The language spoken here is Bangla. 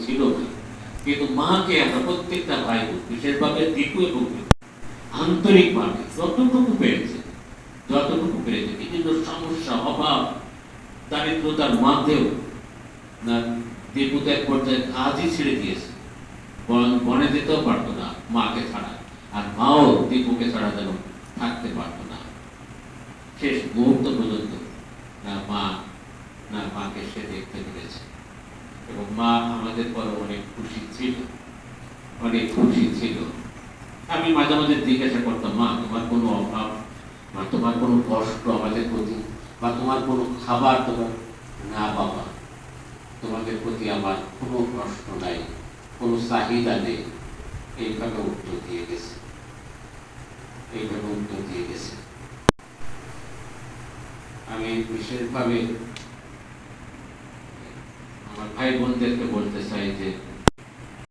ছিল না, কিন্তু মাকে আমরা প্রত্যেকটা ভাই বোন, বিশেষভাবে দীপু এবং আন্তরিকভাবে যতটুকু পেরেছে বিভিন্ন সমস্যা, অভাব, দারিদ্রতার মধ্যেও না, দীপু তো এক পর্যায়ে কাজই ছেড়ে দিয়েছে, বরং বনে যেতেও পারতো না মাকে ছাড়া, আর মাও দীপুকে ছাড়া যেন থাকতে পারতো না শেষ মুহূর্ত পর্যন্ত। না মাকে সে দেখতে পেরেছে, এবং মা আমাদের পরে অনেক খুশি ছিল। আমি মাঝে মাঝে জিজ্ঞাসা করতাম, মা তোমার কোনো অভাব বা তোমার কোনো কষ্ট আমাদের প্রতি, বা তোমার কোনো খাবার তোমার? না বাবা, তোমাদের প্রতি আমার কোনো কষ্ট নাই, কোনো চাহিদা নেই। এইভাবে উত্তর দিয়ে গেছে। আমি বিশেষভাবে আমার ভাই বোনদেরকে বলতে চাই যে